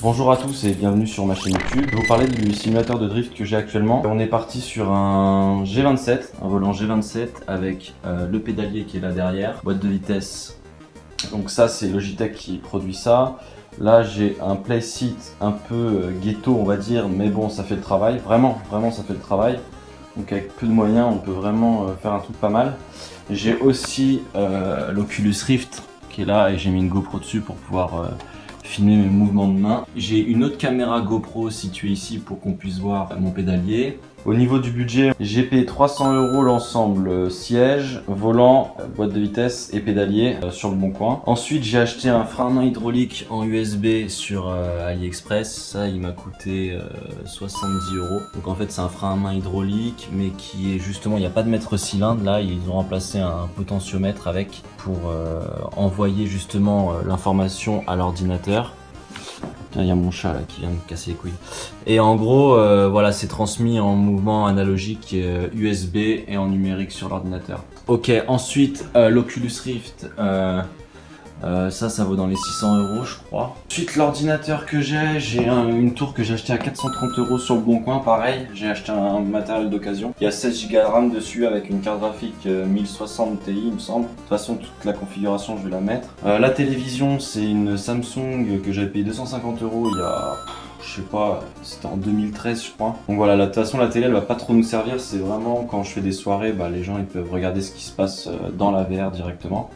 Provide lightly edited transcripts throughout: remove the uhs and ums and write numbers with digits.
Bonjour à tous et bienvenue sur ma chaîne YouTube. Je vais vous parler du simulateur de drift que j'ai actuellement. On est parti sur un G27, un volant G27 avec le pédalier qui est là derrière, boîte de vitesse. Donc ça c'est Logitech qui produit ça. Là j'ai un playseat un peu ghetto on va dire, mais bon ça fait le travail, vraiment ça fait le travail. Donc avec peu de moyens on peut vraiment faire un truc pas mal. J'ai aussi l'Oculus Rift qui est là et j'ai mis une GoPro dessus pour pouvoir filmer mes mouvements de main. J'ai une autre caméra GoPro située ici pour qu'on puisse voir mon pédalier. Au niveau du budget, j'ai payé 300 € l'ensemble, siège, volant, boîte de vitesse et pédalier sur le bon coin. Ensuite, j'ai acheté un frein à main hydraulique en USB sur AliExpress. Ça, il m'a coûté 70 €. Donc en fait, c'est un frein à main hydraulique, mais qui est justement, il n'y a pas de mètre cylindre. Là, ils ont remplacé un potentiomètre avec pour envoyer justement l'information à l'ordinateur. Il y a mon chat là qui vient me casser les couilles. Et en gros, voilà, c'est transmis en mouvement analogique USB et en numérique sur l'ordinateur. Ok, ensuite l'Oculus Rift, ça vaut dans les 600 € je crois. Ensuite l'ordinateur que j'ai une tour que j'ai acheté à 430 € sur le bon coin, pareil. J'ai acheté un matériel d'occasion. Il y a 16 Go de RAM dessus avec une carte graphique 1060 Ti il me semble. De toute façon toute la configuration je vais la mettre. La télévision c'est une Samsung que j'avais payé 250 € il y a... je sais pas, c'était en 2013 je crois. Donc voilà, de toute façon la télé elle va pas trop nous servir, c'est vraiment quand je fais des soirées, bah, les gens ils peuvent regarder ce qui se passe dans la VR directement.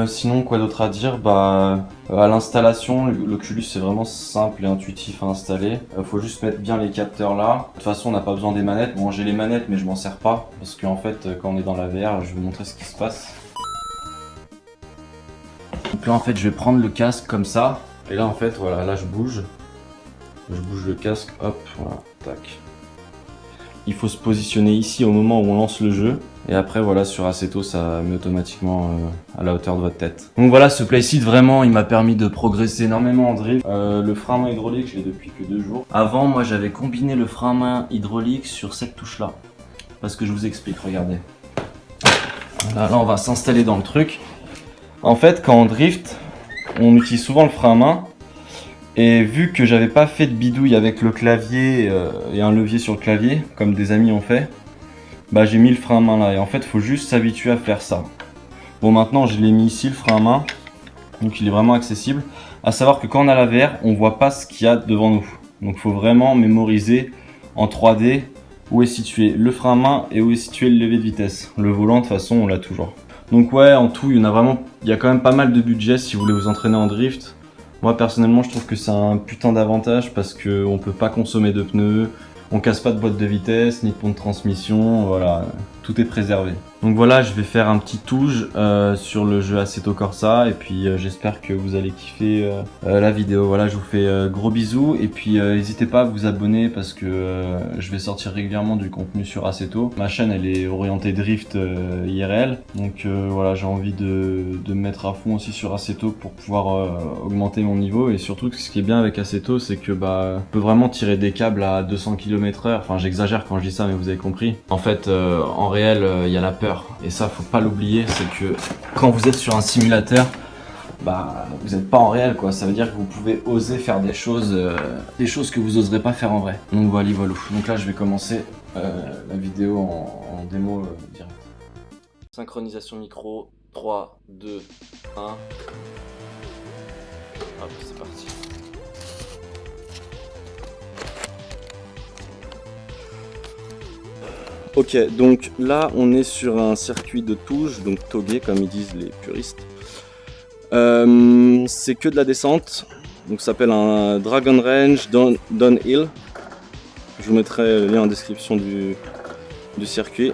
Sinon quoi d'autre à dire, à l'installation, l'Oculus c'est vraiment simple et intuitif à installer. Faut juste mettre bien les capteurs là. De toute façon on n'a pas besoin des manettes, bon j'ai les manettes mais je m'en sers pas, parce qu'en fait quand on est dans la VR, je vais vous montrer ce qui se passe. Donc là en fait je vais prendre le casque comme ça, et là en fait voilà, là je bouge le casque, hop, voilà, tac. Il faut se positionner ici au moment où on lance le jeu. Et après, voilà, sur Assetto, ça met automatiquement à la hauteur de votre tête. Donc voilà, ce playseat, vraiment, il m'a permis de progresser énormément en drift. Le frein à main hydraulique, je l'ai depuis que 2 jours. Avant, moi, j'avais combiné le frein à main hydraulique sur cette touche-là. Parce que je vous explique, regardez. Voilà, là, on va s'installer dans le truc. En fait, quand on drift, on utilise souvent le frein à main. Et vu que j'avais pas fait de bidouille avec le clavier et un levier sur le clavier, comme des amis ont fait, bah j'ai mis le frein à main là. Et en fait, faut juste s'habituer à faire ça. Bon, maintenant, je l'ai mis ici, le frein à main. Donc, il est vraiment accessible. À savoir que quand on a la VR, on voit pas ce qu'il y a devant nous. Donc, il faut vraiment mémoriser en 3D où est situé le frein à main et où est situé le levier de vitesse. Le volant, de toute façon, on l'a toujours. Donc, ouais, en tout, il y a quand même pas mal de budget si vous voulez vous entraîner en drift. Moi personnellement je trouve que c'est un putain d'avantage parce qu'on peut pas consommer de pneus, on casse pas de boîte de vitesse, ni de pont de transmission, voilà, tout est préservé. Donc voilà, je vais faire un petit touche sur le jeu Assetto Corsa et puis j'espère que vous allez kiffer la vidéo. Voilà, je vous fais gros bisous et puis n'hésitez pas à vous abonner parce que je vais sortir régulièrement du contenu sur Assetto. Ma chaîne elle est orientée drift IRL, donc voilà, j'ai envie de me mettre à fond aussi sur Assetto pour pouvoir augmenter mon niveau. Et surtout ce qui est bien avec Assetto c'est que on peut vraiment tirer des câbles à 200 km/h, enfin j'exagère quand je dis ça mais vous avez compris. En fait en réel il y a la peur. Et ça faut pas l'oublier, c'est que quand vous êtes sur un simulateur, vous n'êtes pas en réel quoi. Ça veut dire que vous pouvez oser faire des choses que vous oserez pas faire en vrai. Donc voilà. Donc là je vais commencer la vidéo en démo direct. Synchronisation micro, 3, 2, 1. Hop, c'est parti. Ok, donc là on est sur un circuit de touche, donc togué comme ils disent les puristes. C'est que de la descente, donc ça s'appelle un Dragon Range Downhill. Je vous mettrai le lien en description du circuit.